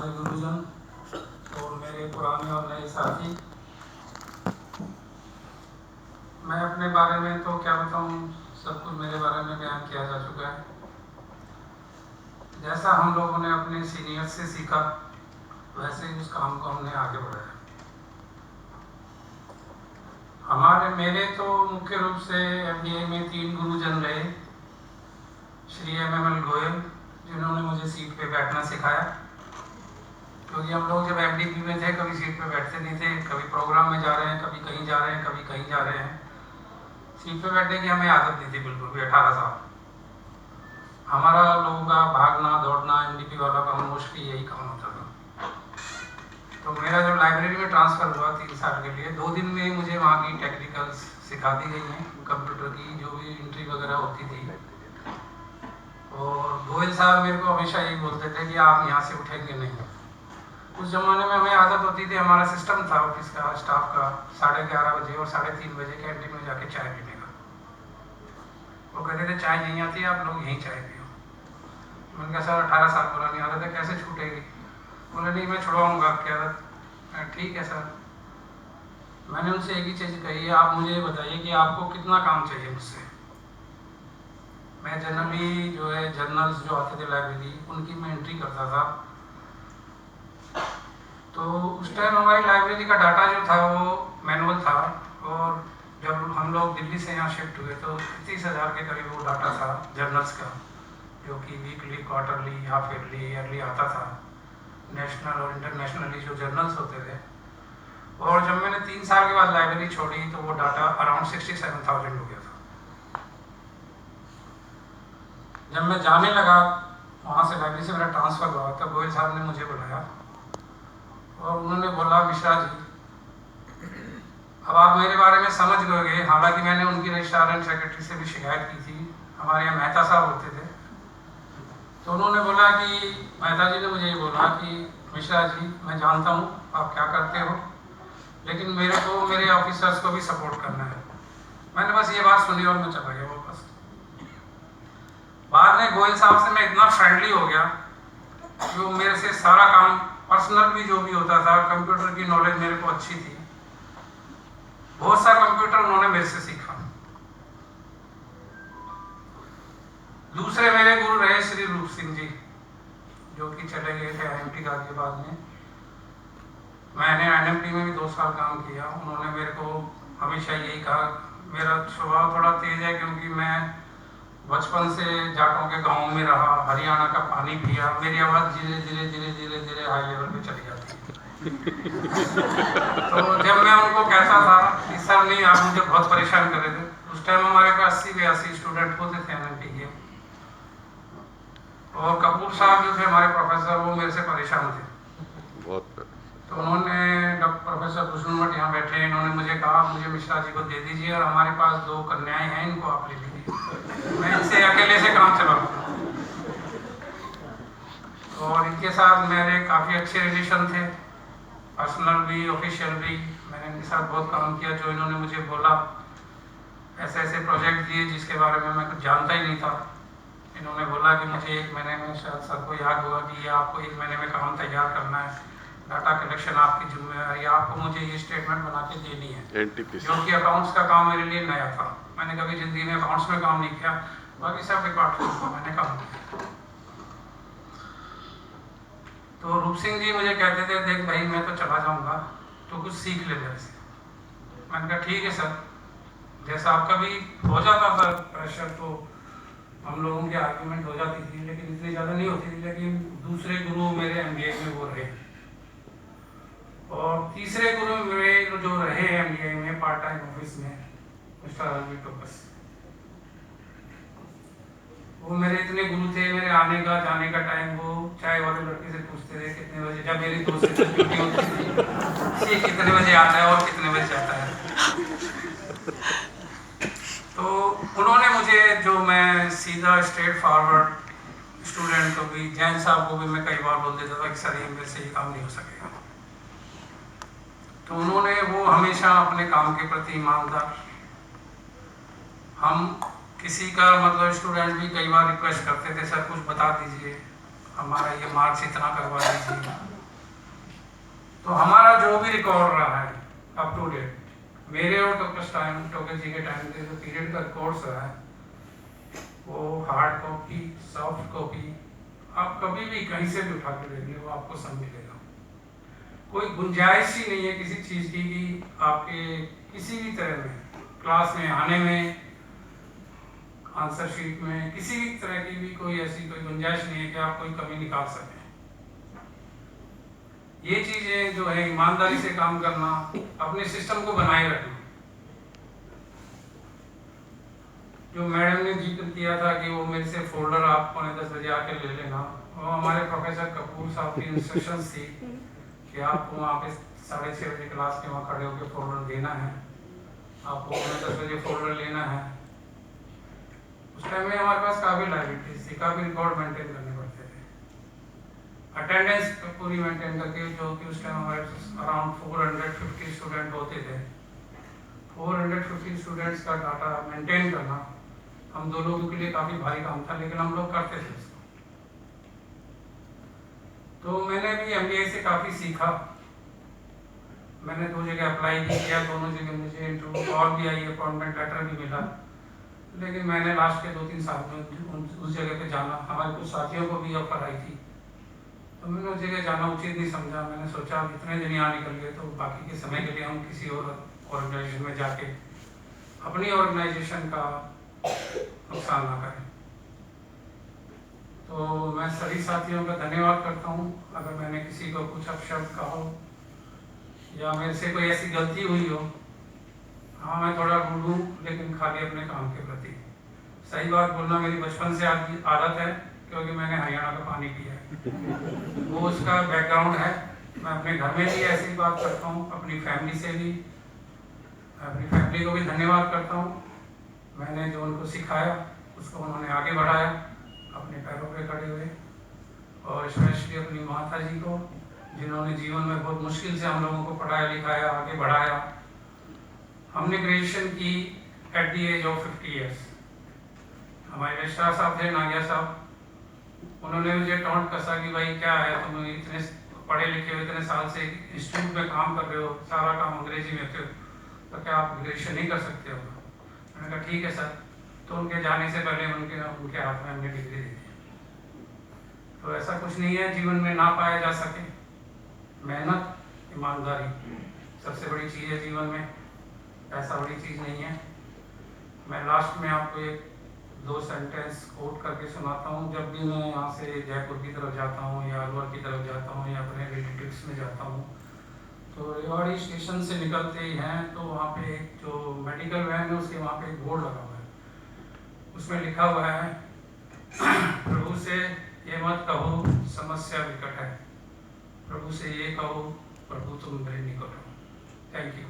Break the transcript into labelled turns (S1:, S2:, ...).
S1: सारे गुरुजन और मेरे पुराने और नए साथी, मैं अपने बारे में तो क्या बताऊं, सब कुछ मेरे बारे में बयान किया जा चुका है। जैसा हम लोगों ने अपने सीनियर से सीखा वैसे ही उस काम को हमने आगे बढ़ाया। मेरे तो मुख्य रूप से MBA में 3 गुरुजन रहे। श्री MML गोयल, जिन्होंने मुझे सीट पे बैठना सिखाया, क्योंकि हम लोग जब MDP में थे कभी सीट पे बैठते नहीं थे, कभी प्रोग्राम में जा रहे हैं, कभी कहीं जा रहे हैं, कभी कहीं जा रहे हैं। सीट पे बैठने की हमें आदत नहीं थी बिल्कुल भी। 18 साल हमारा लोगों का भागना दौड़ना, MDP वाला का मोस्टली यही काम होता था। तो मेरा जब लाइब्रेरी में ट्रांसफ़र हुआ 3 साल के लिए, 2 दिन में मुझे वहाँ की टेक्निकल्स सिखा दी गई हैं, कंप्यूटर की जो भी एंट्री वगैरह होती थी। और गोयल साहब मेरे को हमेशा यही बोलते थे कि आप यहाँ से उठेंगे नहीं। उस ज़माने में हमें आदत होती थी, हमारा सिस्टम था ऑफिस का, स्टाफ का 11:30 बजे और 3:30 बजे कैंटीन में जाके चाय पीने का। वो कहते थे चाय नहीं आती, आप लोग यहीं चाय पियो। मैंने कहा सर 18 साल पुरानी आदत है, कैसे छूटेगी? बोले नहीं, मैं छुड़वाऊँगा आपकी आदत। ठीक है सर। मैंने उनसे एक ही चीज़ कही है, आप मुझे बताइए कि आपको कितना काम चाहिए मुझसे। मैं जनरली जो है जर्नल्स जो आते थे लाइब्रेरी, उनकी मैं एंट्री करता था। तो उस टाइम हमारी लाइब्रेरी का डाटा जो था वो मैनुअल था, और जब हम लोग दिल्ली से यहाँ शिफ्ट हुए तो 30,000 के करीब वो डाटा था जर्नल्स का, जो कि वीकली, क्वार्टरली, हाफ ईयरली आता था, नेशनल और इंटरनेशनली जो जर्नल्स होते थे। और जब मैंने 3 साल के बाद लाइब्रेरी छोड़ी तो वो डाटा अराउंड 67,000 हो गया था। जब मैं जाने लगा वहाँ से, लाइब्रेरी से मेरा ट्रांसफ़र हुआ, तब गोयल साहब ने मुझे बुलाया और उन्होंने बोला मिश्रा जी, अब आप मेरे बारे में समझ गए। हालांकि मैंने उनकी रजिस्ट्रार एंड सेक्रेटरी से भी शिकायत की थी, हमारे यहाँ मेहता साहब होते थे। तो उन्होंने बोला कि मेहता जी ने मुझे ये बोला कि मिश्रा जी, मैं जानता हूँ आप क्या करते हो, लेकिन मेरे को मेरे ऑफिसर्स को भी सपोर्ट करना है। मैंने बस ये बात सुनी और मैं चला गया वापस। बाद में गोयल साहब से मैं इतना फ्रेंडली हो गया कि वो मेरे से सारा काम, पर्सनल भी जो भी होता था, कंप्यूटर की नॉलेज मेरे को अच्छी थी, बहुत सारा कंप्यूटर उन्होंने मेरे से सीखा। दूसरे मेरे गुरु रहे श्री रूप सिंह जी, जो कि चले गए थे IMT गाजियाबाद में। मैंने NMT में भी 2 साल काम किया। उन्होंने मेरे को हमेशा यही कहा, मेरा स्वभाव थोड़ा तेज है क्योंकि मैं बचपन से जाटों के गांव में रहा, हरियाणा का पानी पिया, मेरी आवाज़ धीरे धीरे हाई लेवल पे चली जाती है। तो जब मैं उनको कहता था कि सर नहीं, आप मुझे बहुत परेशान कर रहे थे, उस टाइम हमारे पास 80-82 स्टूडेंट होते थे NMT के, और कपूर साहब जो थे हमारे प्रोफेसर, वो मेरे से परेशान थे बहुत। तो उन्होंने, प्रोफेसर कृष्णमठ यहाँ बैठे, इन्होंने मुझे कहा मुझे मिश्रा जी को दे दीजिए, और हमारे पास 2 कन्याएं हैं, इनको आप ले लीजिए, मैं इनसे अकेले से काम चलाऊंगा। और इनके साथ मेरे काफ़ी अच्छे रिलेशन थे, पर्सनल भी, ऑफिशियल भी। मैंने इनके साथ बहुत काम किया। जो इन्होंने मुझे बोला, ऐसे ऐसे प्रोजेक्ट दिए जिसके बारे में मैं कुछ जानता ही नहीं था। इन्होंने बोला कि मुझे 1 महीने में, शायद सबको याद होगा कि ये आपको 1 महीने में काम तैयार करना है, डाटा कलेक्शन आपकी जिम्मेदारी, आपको मुझे ये स्टेटमेंट बना के देनी है, जो कि अकाउंट्स का काम मेरे लिए नया था। मैंने कभी ज़िंदगी में अकाउंट्स में काम नहीं किया, बाकी सब डिपार्टमेंट का मैंने काम किया। तो रूप सिंह जी मुझे कहते थे, देख भाई मैं तो चला जाऊँगा, तो कुछ सीख ले मेरे से। मैंने कहा ठीक है सर। जैसा आपका भी हो जाता था प्रेशर, तो हम लोगों की आर्ग्यूमेंट हो जाती थी, लेकिन इतनी ज़्यादा नहीं होती थी। लेकिन दूसरे गुरु मेरे MBA में वो रहे, और तीसरे गुरु मेरे जो रहे MBA में पार्ट टाइम ऑफिस में, मिस्टर रणवीर टोपस, वो मेरे इतने गुरु थे। मेरे आने का जाने का टाइम वो चाय वाले लड़के से पूछते थे कितने बजे, जब मेरी 2 से ड्यूटी होती थी, ये कितने बजे आता है और कितने बजे जाता है। तो उन्होंने मुझे, जो मैं सीधा स्ट्रेट फॉरवर्ड स्टूडेंट को भी, जैन साहब को भी मैं कई बार बोल देता था कि सर ये मेरे से ये काम नहीं हो सकेगा, तो उन्होंने, वो हमेशा अपने काम के प्रति ईमानदार। हम किसी का, मतलब स्टूडेंट भी कई बार रिक्वेस्ट करते थे, सर कुछ बता दीजिए, हमारा ये मार्क्स इतना करवा दीजिए, तो हमारा जो भी रिकॉर्ड रहा है अप टू डेट, मेरे और टोके जी के टाइम के जो पीरियड का रिकॉर्ड्स रहा है, वो हार्ड कॉपी, सॉफ्ट कॉपी, आप कभी भी कहीं से भी उठा के देख लो, वो आपको सब मिलेगा। कोई गुंजाइश ही नहीं है किसी चीज़ की कि आपके किसी भी तरह में क्लास में आने में, आंसर शीट में, किसी भी तरह की भी कोई ऐसी कोई गुंजाइश नहीं है कि आप कोई कमी निकाल सकें। ये चीज़ें जो है, ईमानदारी से काम करना, अपने सिस्टम को बनाए रखना। जो मैडम ने जिक्र किया था कि वो मेरे से फोल्डर आप 9:45 बजे आके ले लेना, वो हमारे प्रोफेसर कपूर साहब की इंस्ट्रक्शंस थी कि आपको वहाँ पे 6:30 बजे क्लास के वहाँ खड़े होकर फोल्डर देना है, आपको 9:10 बजे फोल्डर लेना है। उस टाइम में हमारे पास काफ़ी लाइब्रेरीज थी, काफ़ी रिकॉर्ड मेंटेन करने पड़ते थे, अटेंडेंस पूरी मेंटेन करके, जो कि उस टाइम हमारे अराउंड 450 स्टूडेंट होते थे। 450 स्टूडेंट्स का डाटा मेंटेन करना हम 2 लोगों के लिए काफ़ी भारी काम था, लेकिन हम लोग करते थे इसको। तो मैंने भी MBA से काफ़ी सीखा। मैंने 2 जगह अप्लाई भी किया, दोनों जगह मुझे इंटरव्यू कॉल भी आई, अपॉइंटमेंट लेटर भी मिला, लेकिन मैंने लास्ट के 2-3 साल में उस जगह पे जाना, हमारे कुछ साथियों को भी ऑफर आई थी, तो मैंने उस जगह जाना उचित नहीं समझा। मैंने सोचा अब इतने दिन यहाँ निकल गए, तो बाकी के समय के लिए हम किसी और ऑर्गेनाइजेशन में जाके अपनी ऑर्गेनाइजेशन का नुकसान ना करें। तो मैं सभी साथियों का धन्यवाद करता हूँ। अगर मैंने किसी को कुछ अपशब्द कहा हो या मेरे से कोई ऐसी गलती हुई हो, हाँ मैं थोड़ा रूड हूँ, लेकिन खाली अपने काम के प्रति। सही बात बोलना मेरी बचपन से आदत है, क्योंकि मैंने हरियाणा का पानी पिया है, वो उसका बैकग्राउंड है। मैं अपने घर में भी ऐसी बात करता हूँ, अपनी फैमिली से भी, अपनी फैमिली को भी धन्यवाद करता हूँ। मैंने जो उनको सिखाया उसको उन्होंने आगे बढ़ाया, अपने पैरों पे खड़े हुए, और स्पेशली अपनी माता जी को, जिन्होंने जीवन में बहुत मुश्किल से हम लोगों को पढ़ाया लिखाया, आगे बढ़ाया। हमने ग्रेजुएशन की at the age of 50 years. हमारे रजिस्ट्रार साहब थे, नागिया साहब, उन्होंने मुझे टॉन्ट कसा कि भाई क्या है, तुम इतने पढ़े लिखे हो, इतने साल से इंस्टीट्यूट में काम कर रहे हो, सारा काम अंग्रेजी में थे, तो क्या आप ग्रेजुएशन नहीं कर सकते हो? मैंने कहा ठीक है सर। तो उनके जाने से पहले उनके हाथ में हमने डिग्री दे दी। तो ऐसा कुछ नहीं है जीवन में ना पाया जा सके। मेहनत, ईमानदारी सबसे बड़ी चीज़ है जीवन में, पैसा बड़ी चीज़ नहीं है। मैं लास्ट में आपको 1-2 सेंटेंस कोट करके सुनाता हूँ। जब भी मैं यहाँ से जयपुर की तरफ जाता हूँ या अलवर की तरफ जाता हूँ या अपने रिलेटिव्स में जाता हूँ, तो रेवाड़ी स्टेशन से निकलते ही हैं तो वहाँ पे एक जो मेडिकल वैन है उसके वहाँ पे एक बोर्ड लगा हुआ है, उसमें लिखा हुआ है प्रभु से ये मत कहो समस्या विकट है, प्रभु से ये कहो प्रभु तुम मेरे निकट हो। Thank you.